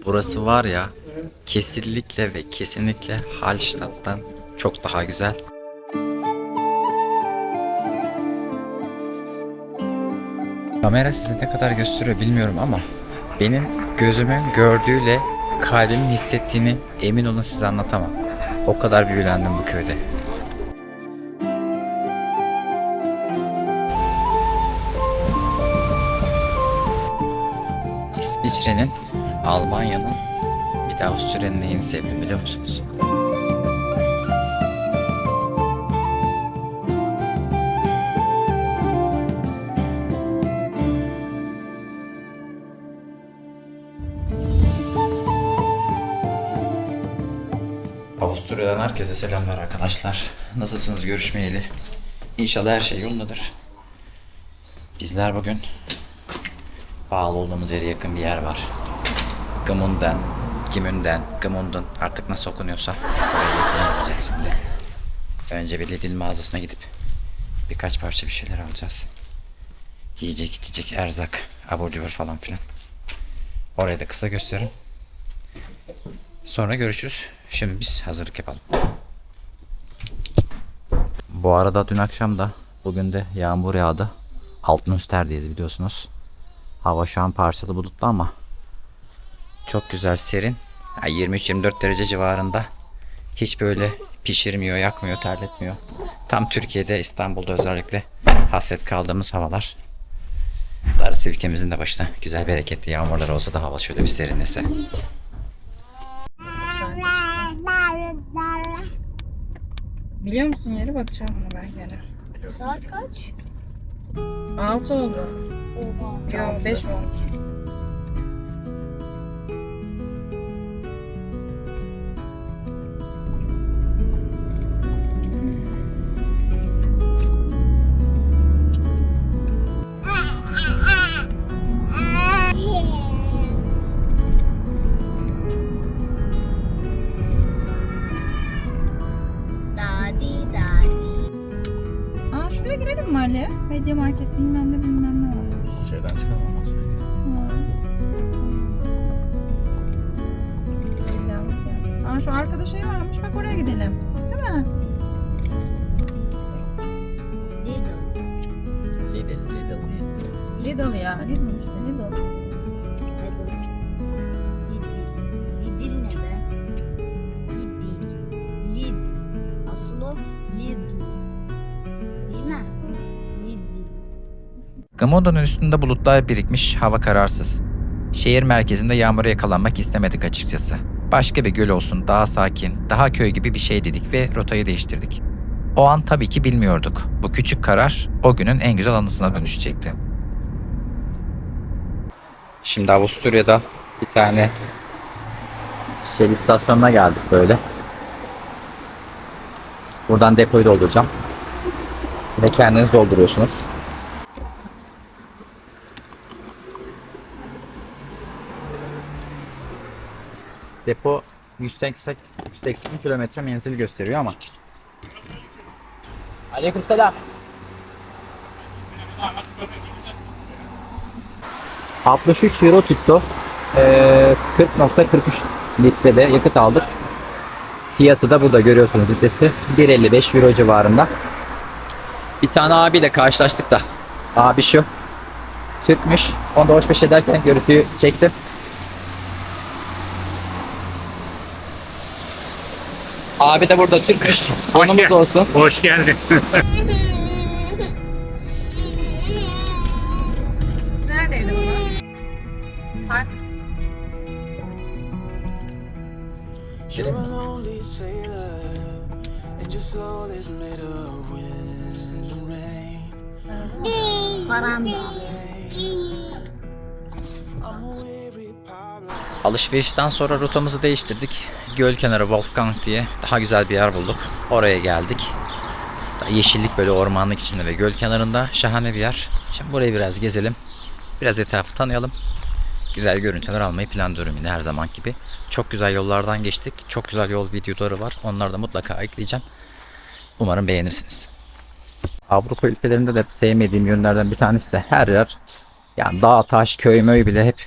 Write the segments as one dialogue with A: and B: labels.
A: Burası var ya, kesinlikle ve kesinlikle Hallstatt'tan çok daha güzel. Kamera size ne kadar gösteriyor bilmiyorum ama benim gözümün gördüğüyle kalbimin hissettiğini emin olun size anlatamam. O kadar büyülendim bu köyde. İsviçre'nin, Almanya'nın, bir de Avusturya'nın neyini sevdim biliyor musunuz? Avusturya'dan herkese selamlar arkadaşlar. Nasılsınız görüşmeyeli? İnşallah her şey yolundadır. Bizler bugün bağlı olduğumuz yere yakın bir yer var. Gmunden, artık nasıl okunuyorsa oraya gezmeye gideceğiz şimdi. Önce bir Lidl mağazasına gidip birkaç parça bir şeyler alacağız. Yiyecek, içecek, erzak, abur cubur falan filan. Orayı da kısa gösteririm. Sonra görüşürüz. Şimdi biz hazırlık yapalım. Bu arada dün akşam da bugün de yağmur yağdı. Altınüstler'deyiz biliyorsunuz. Hava şu an parçalı bulutlu ama çok güzel serin. 23-24 derece civarında. Hiç böyle pişirmiyor, yakmıyor, terletmiyor. Tam Türkiye'de, İstanbul'da özellikle hasret kaldığımız havalar. Darısı ülkemizin de başına güzel bereketli yağmurlar olsa da hava şöyle bir serinlese.
B: Biliyor musun yeri bakacağım ona ben gene.
C: Saat kaç?
B: 6 oldu.
C: Oha.
B: Yok 5 olmuş.
C: Dadi dadi.
B: Aa şuraya girelim mi Ali? Media Market bilmem ne varmış.
A: Şeyden çıkalım ondan sonra.
B: Aa şu arkada şey varmış bak oraya gidelim. Değil mi?
C: Lidl.
B: Lidl ya. Lidl işte Lidl.
C: Lidl ne be? Lidl. Asıl o Lidl. Değil mi? Lidl.
A: Gmunda'nın üstünde bulutlar birikmiş, hava kararsız. Şehir merkezinde yağmura yakalanmak istemedik açıkçası. Başka bir göl olsun, daha sakin, daha köy gibi bir şey dedik ve rotayı değiştirdik. O an tabii ki bilmiyorduk. Bu küçük karar o günün en güzel anısına dönüşecekti. Şimdi Avusturya'da bir tane Shell istasyonuna geldik böyle. Buradan depoyu dolduracağım. Ve kendiniz dolduruyorsunuz. Depo 180 kilometre menzil gösteriyor ama. Aleykümselam. 63 euro tuttu. 40.43 litrede yakıt aldık. Fiyatı da burada görüyorsunuz litresi. 1.55 euro civarında. Bir tane abiyle karşılaştık da. Abi şu. Türkmüş. Onda hoş ederken görüntüyü çektim. Abi de burada Türkmüş. Anımız olsun.
D: Hoş geldin.
B: Neredeydi bu? Park.
E: You're a lonely sailor, and your soul is made of wind and rain.
C: Param da.
E: I'm a weary pirate.
A: Alışverişten sonra rotamızı değiştirdik. Göl kenarı Wolfgang diye daha güzel bir yer bulduk. Oraya geldik. Yeşillik böyle ormanlık içinde ve göl kenarında şahane bir yer. Şimdi burayı biraz gezelim. Biraz etrafı tanıyalım. Güzel görüntüler almayı planlıyorum yine her zaman gibi. Çok güzel yollardan geçtik. Çok güzel yol videoları var. Onları da mutlaka ekleyeceğim. Umarım beğenirsiniz. Avrupa ülkelerinde de sevmediğim yönlerden bir tanesi de her yer yani dağ, taş, köy, möy bile hep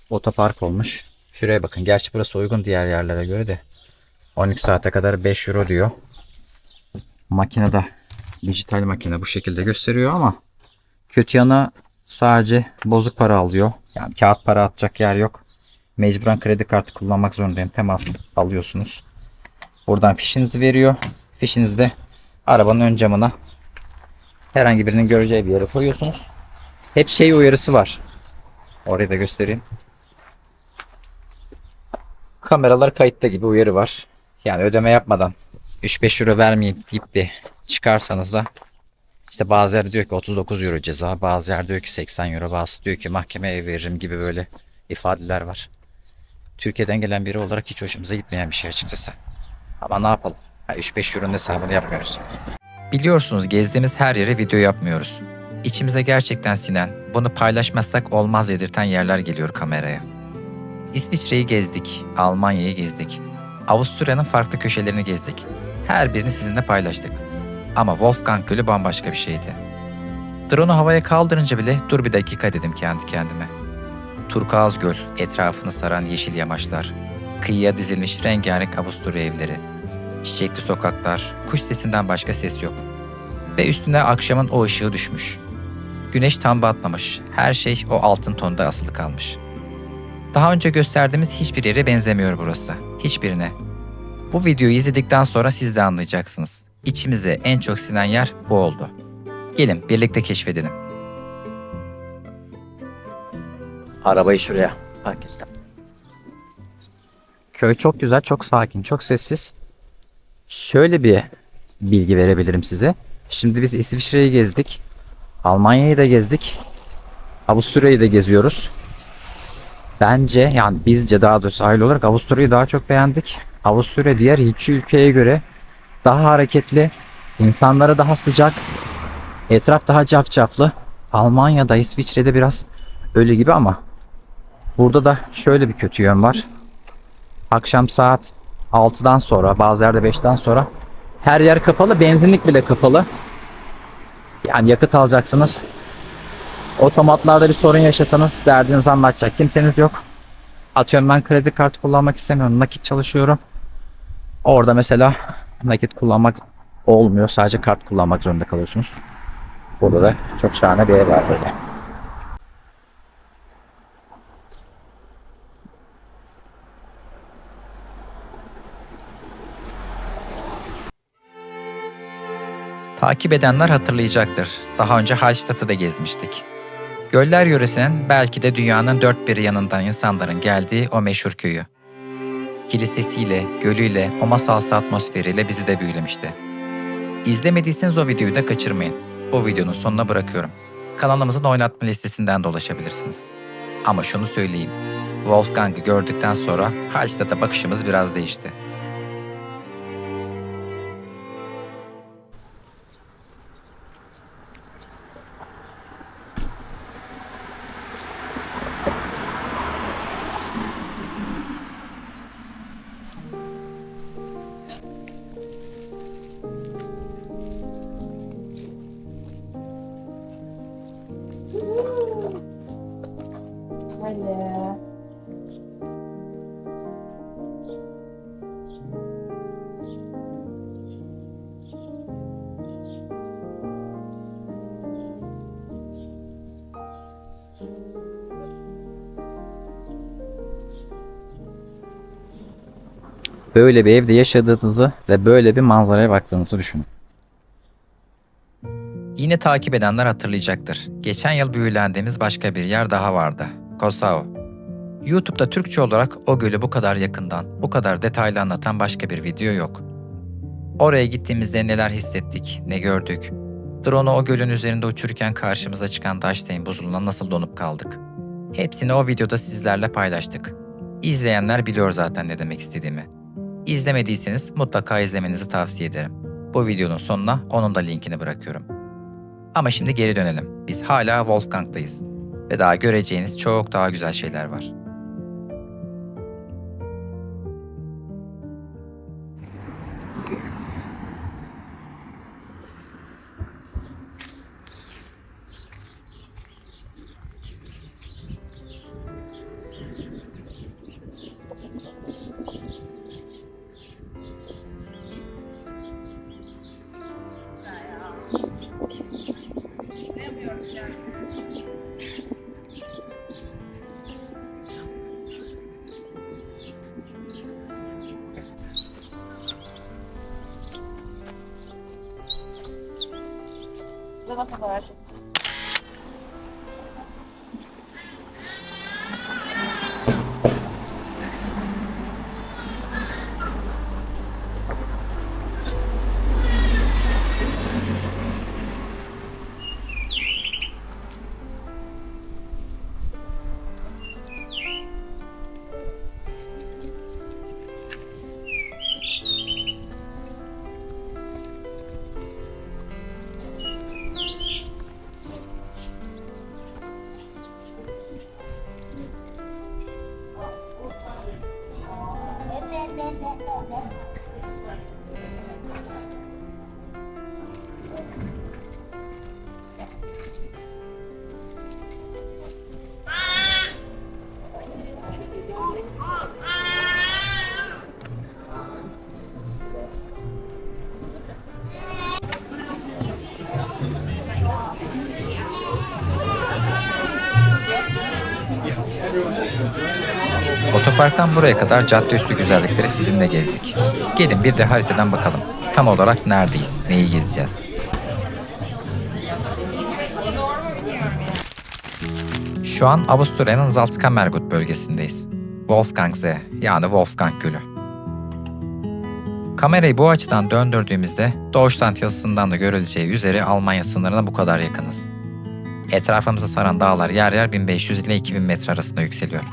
A: otopark olmuş. Şuraya bakın. Gerçi burası uygun diğer yerlere göre de. 12 saate kadar 5 euro diyor. Makinede dijital makine bu şekilde gösteriyor ama kötü yanı sadece bozuk para alıyor. Yani kağıt para atacak yer yok. Mecburen kredi kartı kullanmak zorundayım. Temas alıyorsunuz. Buradan fişinizi veriyor. Fişinizi de arabanın ön camına herhangi birinin göreceği bir yere koyuyorsunuz. Hep şey uyarısı var. Orayı da göstereyim. Kameralar kayıtta gibi uyarı var. Yani ödeme yapmadan 3-5 euro vermeyeyim deyip de çıkarsanız da işte bazı yer diyor ki 39 euro ceza, bazı yer diyor ki 80 euro, bazı diyor ki mahkemeye veririm gibi böyle ifadeler var. Türkiye'den gelen biri olarak hiç hoşumuza gitmeyen bir şey açıkçası. Ama ne yapalım? 3-5 euronun hesabını yapmıyoruz. Biliyorsunuz gezdiğimiz her yere video yapmıyoruz. İçimize gerçekten sinen, bunu paylaşmazsak olmaz dedirten yerler geliyor kameraya. İsviçre'yi gezdik, Almanya'yı gezdik. Avusturya'nın farklı köşelerini gezdik. Her birini sizinle paylaştık. Ama Wolfgang Gölü bambaşka bir şeydi. Drone'u havaya kaldırınca bile dur bir dakika dedim kendi kendime. Turkuaz Göl, etrafını saran yeşil yamaçlar, kıyıya dizilmiş rengarenk Avusturya evleri, çiçekli sokaklar, kuş sesinden başka ses yok. Ve üstüne akşamın o ışığı düşmüş. Güneş tam batmamış, her şey o altın tonda asılı kalmış. Daha önce gösterdiğimiz hiçbir yere benzemiyor burası, hiçbirine. Bu videoyu izledikten sonra siz de anlayacaksınız. İçimize en çok sinen yer bu oldu. Gelin birlikte keşfedelim. Arabayı şuraya park ettim. Köy çok güzel, çok sakin, çok sessiz. Şöyle bir bilgi verebilirim size. Şimdi biz İsviçre'yi gezdik. Almanya'yı da gezdik. Avusturya'yı da geziyoruz. Bence yani bizce daha doğrusu aile olarak Avusturya'yı daha çok beğendik. Avusturya diğer iki ülkeye göre daha hareketli, insanları daha sıcak, etraf daha cafcaflı. Almanya'da, İsviçre'de biraz öyle gibi ama burada da şöyle bir kötü yön var. Akşam saat 6'dan sonra, bazı yerde 5'ten sonra her yer kapalı, benzinlik bile kapalı. Yani yakıt alacaksınız. Otomatlarda bir sorun yaşasanız derdinizi anlatacak kimseniz yok. Atıyorum ben kredi kartı kullanmak istemiyorum, nakit çalışıyorum. Orada mesela nakit kullanmak olmuyor, sadece kart kullanmak zorunda kalıyorsunuz. Burada da çok şahane bir ev var böyle. Takip edenler hatırlayacaktır. Daha önce Hallstatt'ı da gezmiştik. Göller yöresinin belki de dünyanın dört bir yanından insanların geldiği o meşhur köyü. Kilisesiyle, gölüyle, o masalsı atmosferiyle bizi de büyülemişti. İzlemediyseniz o videoyu da kaçırmayın. Bu videonun sonuna bırakıyorum. Kanalımızın oynatma listesinden de ulaşabilirsiniz. Ama şunu söyleyeyim. Wolfgang'ı gördükten sonra Hallstatt'a bakışımız biraz değişti. Böyle bir evde yaşadığınızı ve böyle bir manzaraya baktığınızı düşünün. Yine takip edenler hatırlayacaktır. Geçen yıl büyülendiğimiz başka bir yer daha vardı. Kosao. YouTube'da Türkçe olarak o gölü bu kadar yakından, bu kadar detaylı anlatan başka bir video yok. Oraya gittiğimizde neler hissettik, ne gördük. Drone'u o gölün üzerinde uçururken karşımıza çıkan Dachstein buzuluna nasıl donup kaldık. Hepsini o videoda sizlerle paylaştık. İzleyenler biliyor zaten ne demek istediğimi. İzlemediyseniz mutlaka izlemenizi tavsiye ederim. Bu videonun sonuna onun da linkini bırakıyorum. Ama şimdi geri dönelim. Biz hala Wolfgang'dayız. Ve daha göreceğiniz çok daha güzel şeyler var.
B: Burada da fotoğraf.
A: Otoparktan buraya kadar cadde üstü güzellikleri sizinle gezdik. Gelin bir de haritadan bakalım. Tam olarak neredeyiz, neyi gezeceğiz? Şu an Avusturya'nın Salzkammergut bölgesindeyiz. Wolfgangsee yani Wolfgang Gölü. Kamerayı bu açıdan döndürdüğümüzde Deutschland yazısından da görüleceği üzere Almanya sınırına bu kadar yakınız. Etrafımızı saran dağlar yer yer 1500 ile 2000 metre arasında yükseliyor.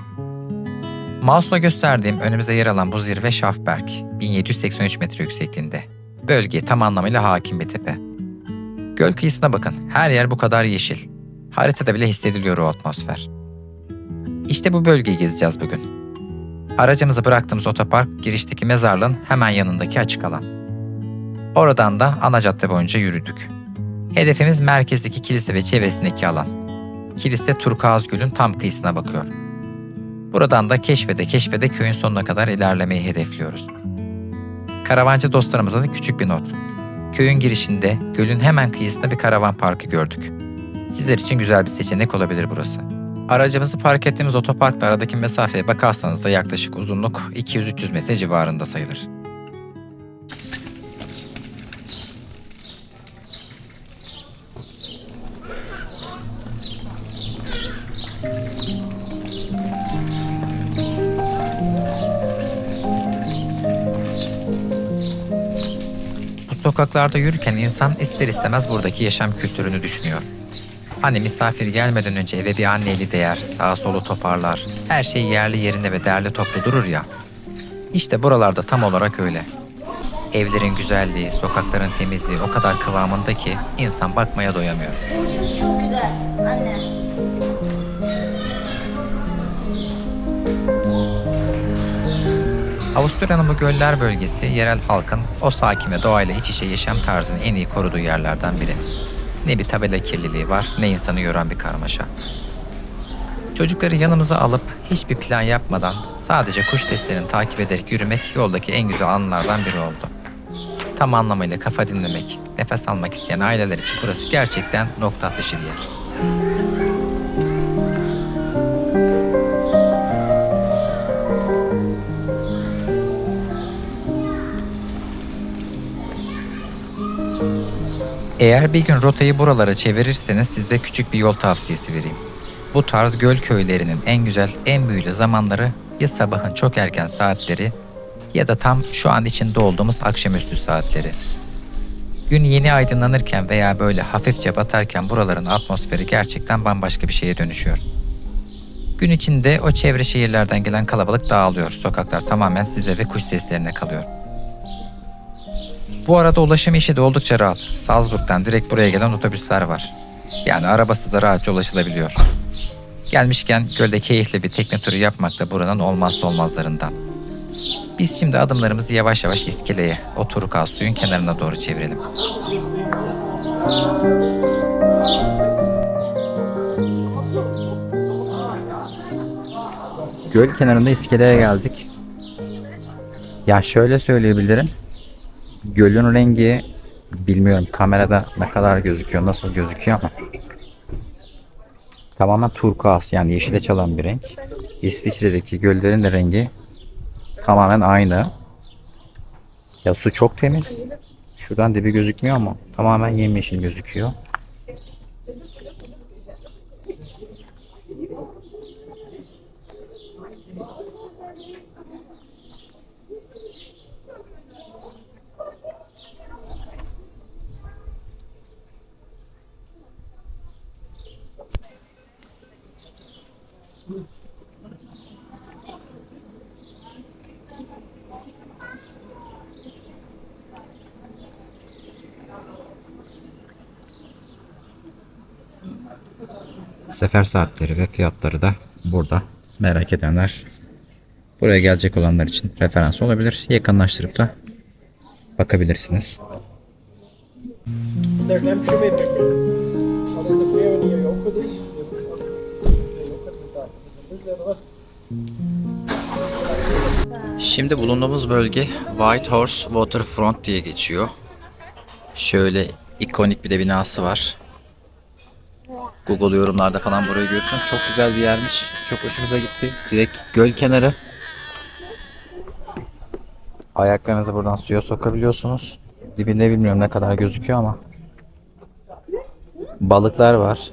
A: Mouse'la gösterdiğim önümüzde yer alan bu zirve Schafberg, 1783 metre yüksekliğinde. Bölgeye tam anlamıyla hakim bir tepe. Göl kıyısına bakın, her yer bu kadar yeşil. Haritada bile hissediliyor o atmosfer. İşte bu bölgeyi gezeceğiz bugün. Aracımızı bıraktığımız otopark, girişteki mezarlığın hemen yanındaki açık alan. Oradan da ana cadde boyunca yürüdük. Hedefimiz merkezdeki kilise ve çevresindeki alan. Kilise Turkuaz Göl'ün tam kıyısına bakıyor. Buradan da keşfede köyün sonuna kadar ilerlemeyi hedefliyoruz. Karavancı dostlarımıza da küçük bir not. Köyün girişinde gölün hemen kıyısında bir karavan parkı gördük. Sizler için güzel bir seçenek olabilir burası. Aracımızı park ettiğimiz otoparkla aradaki mesafeye bakarsanız da yaklaşık uzunluk 200-300 metre civarında sayılır. Bu sokaklarda yürürken insan ister istemez buradaki yaşam kültürünü düşünüyor. Hani misafir gelmeden önce eve bir anne eli değer, sağa solu toparlar, her şey yerli yerinde ve derli toplu durur ya. İşte buralarda tam olarak öyle. Evlerin güzelliği, sokakların temizliği o kadar kıvamında ki insan bakmaya doyamıyor.
C: Çok güzel anne.
A: Avusturya'nın bu göller bölgesi yerel halkın o sakin ve doğayla iç içe yaşam tarzını en iyi koruduğu yerlerden biri. Ne bir tabela kirliliği var, ne insanı yoran bir karmaşa. Çocukları yanımıza alıp hiçbir plan yapmadan sadece kuş seslerini takip ederek yürümek yoldaki en güzel anlardan biri oldu. Tam anlamıyla kafa dinlemek, nefes almak isteyen aileler için burası gerçekten nokta atışı bir yer. Eğer bir gün rotayı buralara çevirirseniz size küçük bir yol tavsiyesi vereyim. Bu tarz göl köylerinin en güzel, en büyülü zamanları ya sabahın çok erken saatleri ya da tam şu an içinde olduğumuz akşamüstü saatleri. Gün yeni aydınlanırken veya böyle hafifçe batarken buraların atmosferi gerçekten bambaşka bir şeye dönüşüyor. Gün içinde o çevre şehirlerden gelen kalabalık dağılıyor. Sokaklar tamamen size ve kuş seslerine kalıyor. Bu arada ulaşım işi de oldukça rahat. Salzburg'dan direkt buraya gelen otobüsler var. Yani arabasız da rahatça ulaşılabiliyor. Gelmişken gölde keyifli bir tekne turu yapmak da buranın olmazsa olmazlarından. Biz şimdi adımlarımızı yavaş yavaş iskeleye, o Turkuaz suyun kenarına doğru çevirelim. Göl kenarında iskeleye geldik. Ya şöyle söyleyebilirim. Gölün rengi bilmiyorum kamerada ne kadar gözüküyor, nasıl gözüküyor ama tamamen turkuaz yani yeşile çalan bir renk. İsviçre'deki göllerin de rengi tamamen aynı. Ya su çok temiz. Şuradan dibi gözükmüyor ama tamamen yemyeşil gözüküyor. Sefer saatleri ve fiyatları da burada. Merak edenler, buraya gelecek olanlar için referans olabilir. Yakınlaştırıp da bakabilirsiniz.
D: There's nem shume teknik. Alleen de vleeuwen hier ook goed is.
A: Şimdi bulunduğumuz bölge White Horse Waterfront diye geçiyor. Şöyle ikonik bir de binası var. Google yorumlarda falan burayı görürsün. Çok güzel bir yermiş. Çok hoşumuza gitti. Direkt göl kenarı. Ayaklarınızı buradan suya sokabiliyorsunuz. Dibinde bilmiyorum ne kadar gözüküyor ama. Balıklar var.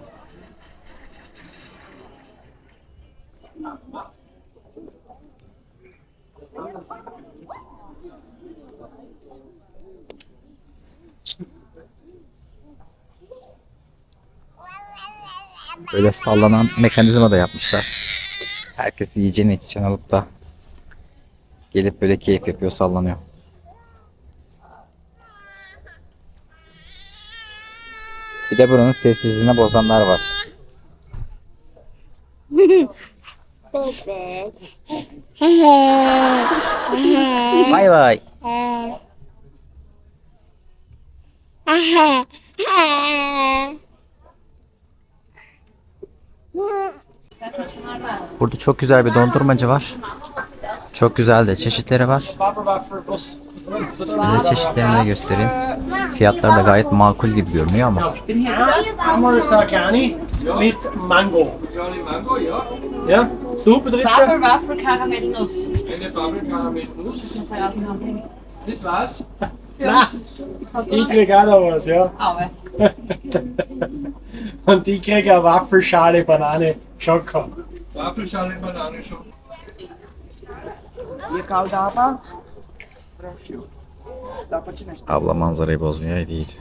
A: Böyle sallanan mekanizma da yapmışlar. Herkes yiyeceğini içeceğini alıp da gelip böyle keyif yapıyor, sallanıyor. Bir de buranın sessizliğine bozanlar var. Bay bay. Burada çok güzel bir dondurmacı var. Çok güzel de çeşitleri var. Size çeşitlerini de göstereyim. Fiyatlar da gayet makul gibi görünüyor ama.
D: Hammer Sakani mit Mango. Ja, du bedrijf
F: Wafer, Wafer, Karamellnuss.
G: Eine Babelkaramellnuss.
F: Das muss er aus dem Hand.
G: Das war's.
D: Na,
F: Hast du
D: die
F: noch
D: krieg auch noch was, ja.
F: Aue.
D: Und die krieg eine Waffelschale Banane Schoko.
G: Waffelschale, Banane schon.
A: Abla manzarayı bozmuyor değil.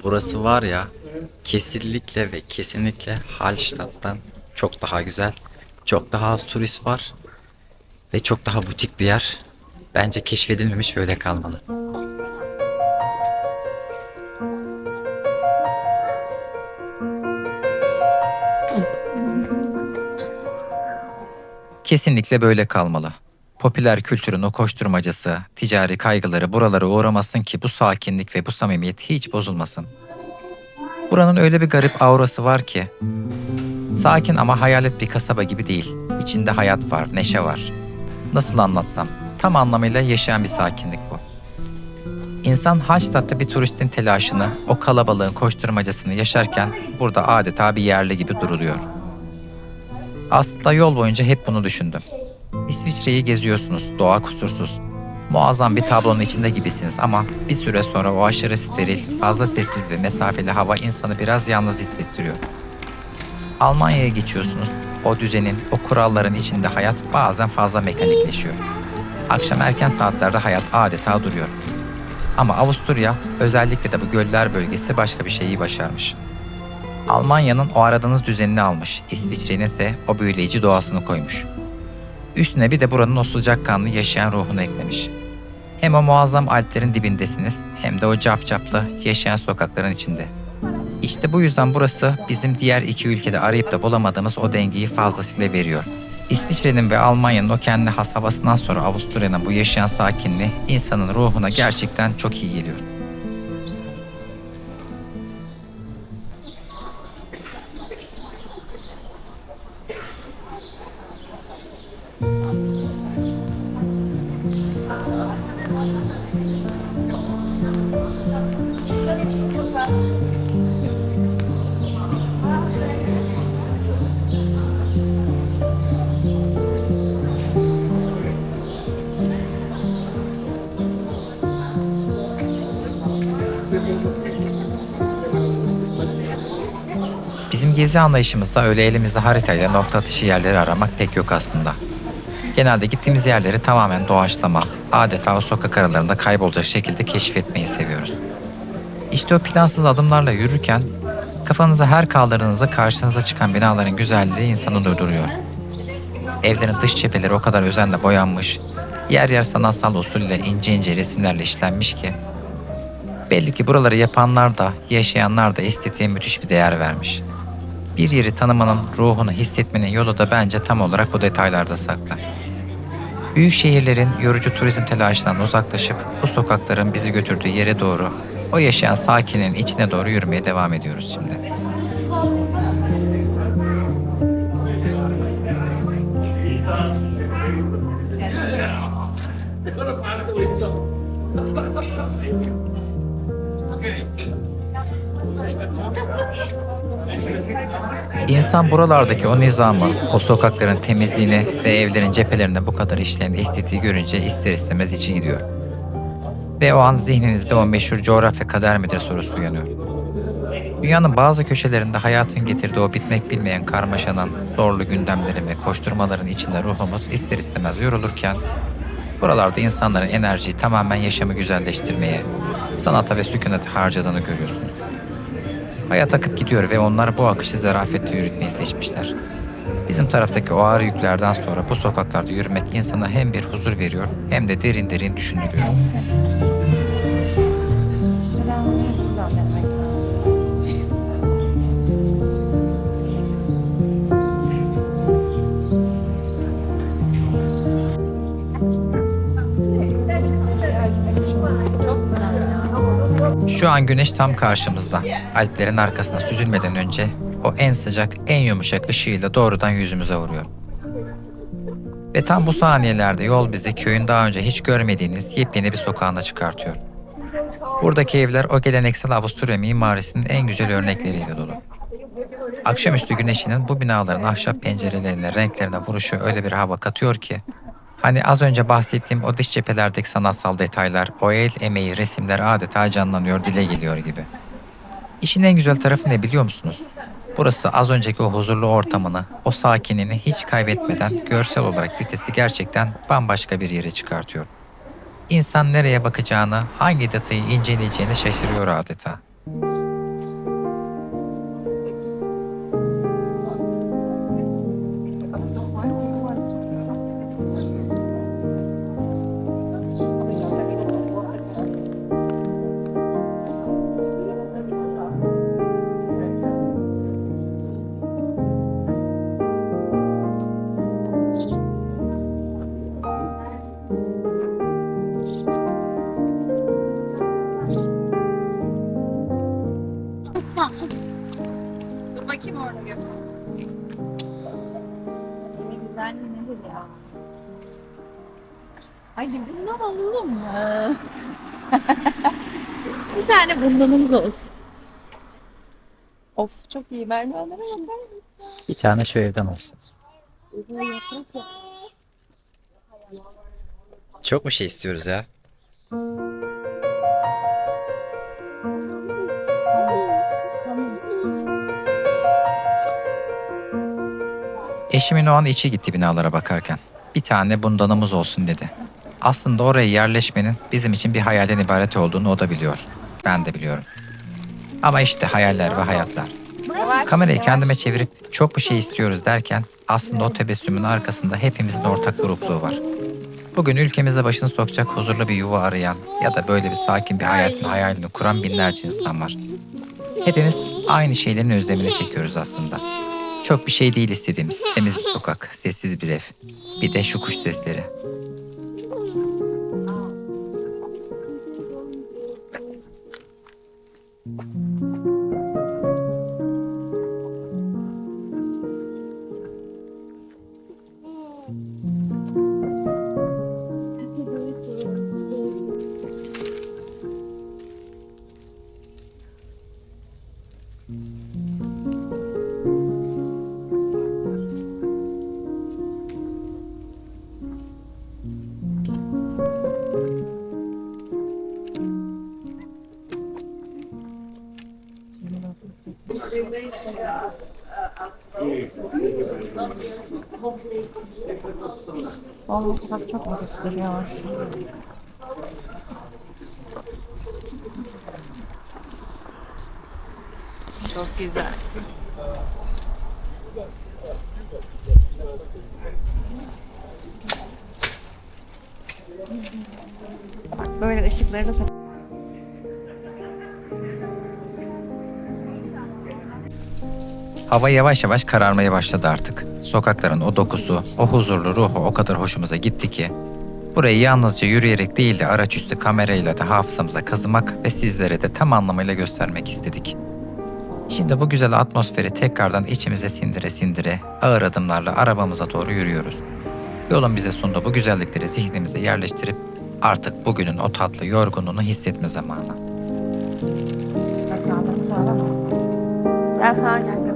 A: Burası var ya, kesinlikle ve kesinlikle Hallstatt'tan çok daha güzel. Çok daha az turist var. Ve çok daha butik bir yer. Bence keşfedilmemiş, böyle kalmalı. Kesinlikle böyle kalmalı. Popüler kültürün o koşturmacası, ticari kaygıları buralara uğramasın ki bu sakinlik ve bu samimiyet hiç bozulmasın. Buranın öyle bir garip aurası var ki, sakin ama hayalet bir kasaba gibi değil. İçinde hayat var, neşe var. Nasıl anlatsam, tam anlamıyla yaşayan bir sakinlik bu. İnsan Hallstatt'ta bir turistin telaşını, o kalabalığın koşturmacasını yaşarken burada adeta bir yerli gibi duruluyor. Aslında yol boyunca hep bunu düşündüm. İsviçre'yi geziyorsunuz, doğa kusursuz. Muazzam bir tablonun içinde gibisiniz ama bir süre sonra o aşırı steril, fazla sessiz ve mesafeli hava insanı biraz yalnız hissettiriyor. Almanya'ya geçiyorsunuz, o düzenin, o kuralların içinde hayat bazen fazla mekanikleşiyor. Akşam erken saatlerde hayat adeta duruyor. Ama Avusturya, özellikle de bu göller bölgesi başka bir şeyi başarmış. Almanya'nın o aradığınız düzenini almış, İsviçre'nin ise o büyüleyici doğasını koymuş. Üstüne bir de buranın o sıcakkanlı yaşayan ruhunu eklemiş. Hem o muazzam Alplerin dibindesiniz hem de o cafcaflı yaşayan sokakların içinde. İşte bu yüzden burası bizim diğer iki ülkede arayıp da bulamadığımız o dengeyi fazlasıyla veriyor. İsviçre'nin ve Almanya'nın o kendi has havasından sonra Avusturya'nın bu yaşayan sakinliği insanın ruhuna gerçekten çok iyi geliyor. Bizim gezi anlayışımızda öyle elimizde haritayla nokta atışı yerleri aramak pek yok aslında. Genelde gittiğimiz yerleri tamamen doğaçlama, adeta o sokak aralarında kaybolacak şekilde keşfetmeyi seviyoruz. İşte o plansız adımlarla yürürken kafanıza her kaldırdığınızda karşınıza çıkan binaların güzelliği insanı durduruyor. Evlerin dış cepheleri o kadar özenle boyanmış, yer yer sanatsal usulle ince ince resimlerle işlenmiş ki belli ki buraları yapanlar da yaşayanlar da estetiğe müthiş bir değer vermiş. Bir yeri tanımanın, ruhunu hissetmenin yolu da bence tam olarak bu detaylarda saklı. Büyük şehirlerin yorucu turizm telaşından uzaklaşıp bu sokakların bizi götürdüğü yere doğru, o yaşayan sakinin içine doğru yürümeye devam ediyoruz şimdi. İnsan buralardaki o nizamı, o sokakların temizliğini ve evlerin cephelerinde bu kadar işleyen estetiği görünce ister istemez içi gidiyor. Ve o an zihninizde o meşhur coğrafya kader midir sorusu uyanıyor. Dünyanın bazı köşelerinde hayatın getirdiği o bitmek bilmeyen karmaşanın, zorlu gündemlerin ve koşturmaların içinde ruhumuz ister istemez yorulurken, buralarda insanların enerjiyi tamamen yaşamı güzelleştirmeye, sanata ve sükunete harcadığını görüyorsunuz. Hayat akıp gidiyor ve onlar bu akışı zarafetle yürütmeyi seçmişler. Bizim taraftaki o ağır yüklerden sonra bu sokaklarda yürümek insana hem bir huzur veriyor hem de derin derin düşündürüyor. Şu an güneş tam karşımızda. Alplerin arkasına süzülmeden önce o en sıcak, en yumuşak ışığıyla doğrudan yüzümüze vuruyor. Ve tam bu saniyelerde yol bizi köyün daha önce hiç görmediğiniz yepyeni bir sokağına çıkartıyor. Buradaki evler o geleneksel Avusturya mimarisinin en güzel örnekleriyle dolu. Akşamüstü güneşinin bu binaların ahşap pencerelerine, renklerine vuruşu öyle bir hava katıyor ki, hani az önce bahsettiğim o dış cephelerdeki sanatsal detaylar, o el emeği, resimler adeta canlanıyor, dile geliyor gibi. İşin en güzel tarafı ne biliyor musunuz? Burası az önceki o huzurlu ortamını, o sakinliğini hiç kaybetmeden görsel olarak vitesi gerçekten bambaşka bir yere çıkartıyor. İnsan nereye bakacağını, hangi detayı inceleyeceğini şaşırıyor adeta.
B: Dur bakayım orada gör. Güzel nedir ya? Ay bundan alalım mı? Bir tane bundanımız olsun. Of çok iyi. Merdivenlere bakar mısın?
A: Bir tane şu evden olsun. Çok mu şey istiyoruz ya? Eşimin o an içi gitti binalara bakarken. Bir tane bundanımız olsun dedi. Aslında oraya yerleşmenin bizim için bir hayalden ibaret olduğunu o da biliyor. Ben de biliyorum. Ama işte hayaller ve hayatlar. Kamerayı kendime çevirip çok bir şey istiyoruz derken aslında o tebessümün arkasında hepimizin ortak bir ruhluğu var. Bugün ülkemize başını sokacak huzurlu bir yuva arayan ya da böyle bir sakin bir hayatın hayalini kuran binlerce insan var. Hepimiz aynı şeylerin özlemini çekiyoruz aslında. Çok bir şey değil istediğimiz. Temiz bir sokak, sessiz bir ev. Bir de şu kuş sesleri.
B: Vallahi burası çok vakit duruyor. Çok güzel. Bak böyle ışıkları da
A: Hava yavaş yavaş kararmaya başladı artık. Sokakların o dokusu, o huzurlu ruhu o kadar hoşumuza gitti ki burayı yalnızca yürüyerek değil de araçüstü kamerayla da hafızamıza kazımak ve sizlere de tam anlamıyla göstermek istedik. Şimdi bu güzel atmosferi tekrardan içimize sindire sindire ağır adımlarla arabamıza doğru yürüyoruz. Yolun bize sunduğu bu güzellikleri zihnimize yerleştirip artık bugünün o tatlı yorgunluğunu hissetme zamanı.
B: Bakalım sağlam. Gel sağa gel.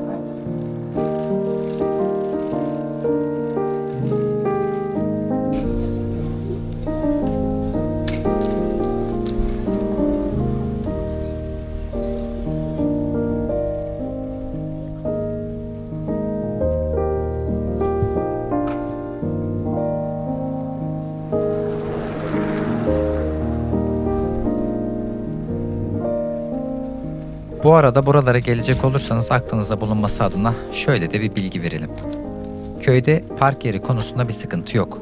A: Bu arada buralara gelecek olursanız aklınızda bulunması adına şöyle de bir bilgi verelim. Köyde park yeri konusunda bir sıkıntı yok.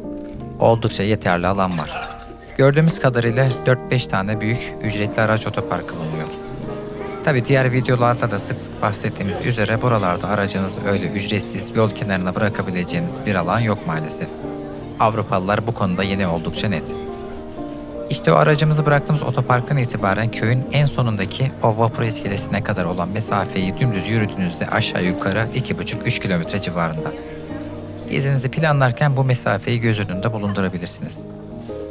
A: Oldukça yeterli alan var. Gördüğümüz kadarıyla 4-5 tane büyük ücretli araç otoparkı bulunuyor. Tabi diğer videolarda da sık sık bahsettiğimiz üzere buralarda aracınızı öyle ücretsiz yol kenarına bırakabileceğiniz bir alan yok maalesef. Avrupalılar bu konuda yine oldukça net. İşte o aracımızı bıraktığımız otoparktan itibaren köyün en sonundaki o vapur iskelesine kadar olan mesafeyi dümdüz yürüdüğünüzde aşağı yukarı 2,5-3 kilometre civarında. Gezinizi planlarken bu mesafeyi göz önünde bulundurabilirsiniz.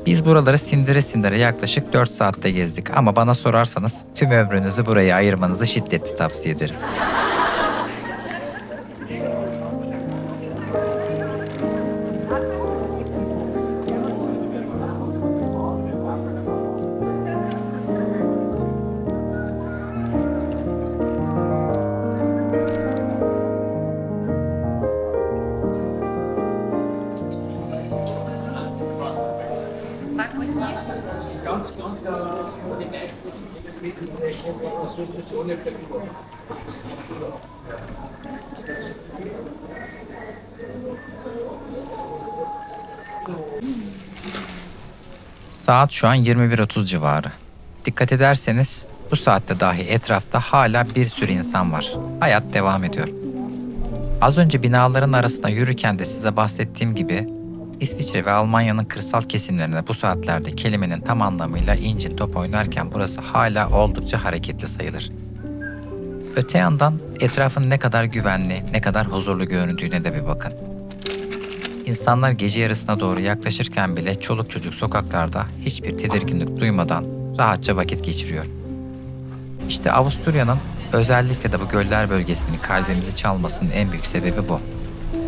A: Biz buraları sindire sindire yaklaşık 4 saatte gezdik ama bana sorarsanız tüm ömrünüzü buraya ayırmanızı şiddetle tavsiye ederim.
G: Ganz, ganz, ganz die nächsten ohne Verfügung.
A: Saat şu an 21:30 civarı. Dikkat ederseniz bu saatte dahi etrafta hala bir sürü insan var. Hayat devam ediyor. Az önce binaların arasında yürürken de size bahsettiğim gibi İsviçre ve Almanya'nın kırsal kesimlerinde bu saatlerde kelimenin tam anlamıyla incin top oynarken burası hala oldukça hareketli sayılır. Öte yandan etrafın ne kadar güvenli, ne kadar huzurlu göründüğüne de bir bakın. İnsanlar gece yarısına doğru yaklaşırken bile çoluk çocuk sokaklarda hiçbir tedirginlik duymadan rahatça vakit geçiriyor. İşte Avusturya'nın özellikle de bu göller bölgesinin kalbimizi çalmasının en büyük sebebi bu.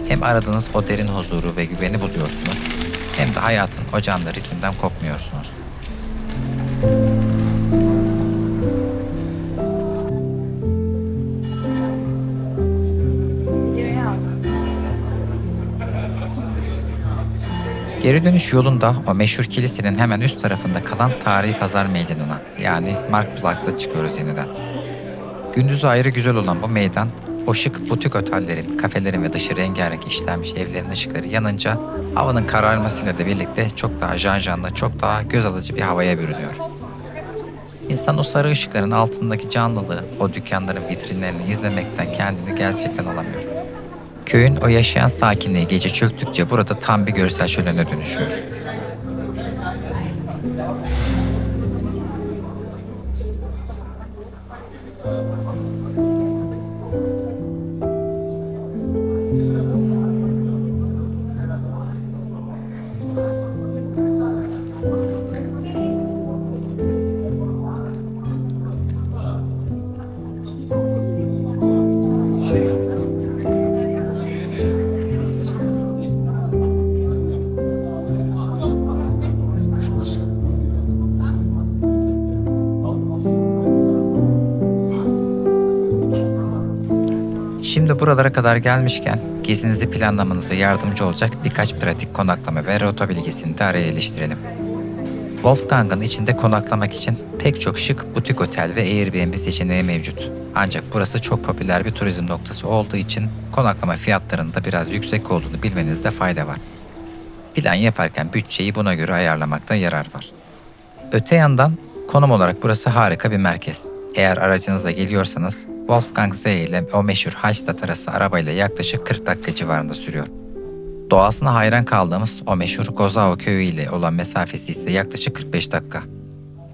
A: Hem aradığınız o derin huzuru ve güveni buluyorsunuz, hem de hayatın o canlı ritminden kopmuyorsunuz. Geri dönüş yolunda o meşhur kilisenin hemen üst tarafında kalan tarihi pazar meydanına yani Marktplatz'a çıkıyoruz yeniden. Gündüzü ayrı güzel olan bu meydan, o şık butik otellerin, kafelerin ve dışı rengarenk işlenmiş evlerin ışıkları yanınca havanın kararmasıyla da birlikte çok daha janjanlı, çok daha göz alıcı bir havaya bürünüyor. İnsan o sarı ışıkların altındaki canlılığı, o dükkanların vitrinlerini izlemekten kendini gerçekten alamıyor. Köyün o yaşayan sakinliği gece çöktükçe burada tam bir görsel şölene dönüşüyor. Şimdi buralara kadar gelmişken gezinizi planlamanıza yardımcı olacak birkaç pratik konaklama ve rota bilgisini de araya iliştirelim. Wolfgang'ın içinde konaklamak için pek çok şık butik otel ve Airbnb seçeneği mevcut. Ancak burası çok popüler bir turizm noktası olduğu için konaklama fiyatlarının da biraz yüksek olduğunu bilmenizde fayda var. Plan yaparken bütçeyi buna göre ayarlamakta yarar var. Öte yandan konum olarak burası harika bir merkez. Eğer aracınızla geliyorsanız Wolfgangsee ile o meşhur Hallstatt arası arabayla yaklaşık 40 dakika civarında sürüyor. Doğasına hayran kaldığımız o meşhur Gozau köyü ile olan mesafesi ise yaklaşık 45 dakika.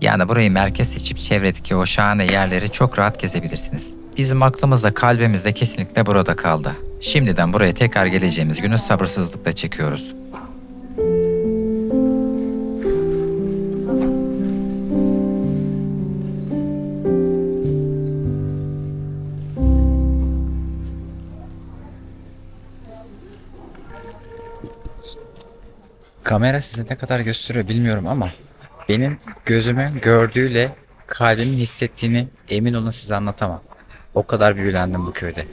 A: Yani burayı merkez seçip çevredeki o şahane yerleri çok rahat gezebilirsiniz. Bizim aklımızda kalbimizde kesinlikle burada kaldı. Şimdiden buraya tekrar geleceğimiz günü sabırsızlıkla çekiyoruz. Kamera size ne kadar gösteriyor bilmiyorum ama benim gözümün gördüğüyle kalbimin hissettiğini emin olun size anlatamam. O kadar büyülendim bu köyde.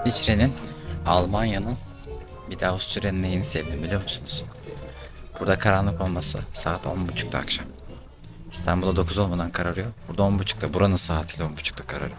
A: İsviçre'nin, Almanya'nın bir de Avusturya'nın neyini sevdim biliyor musunuz? Burada karanlık olması saat 10.30'da akşam. İstanbul'da 9 olmadan kararıyor. Burada 10.30'da, buranın saatiyle 10.30'da kararıyor.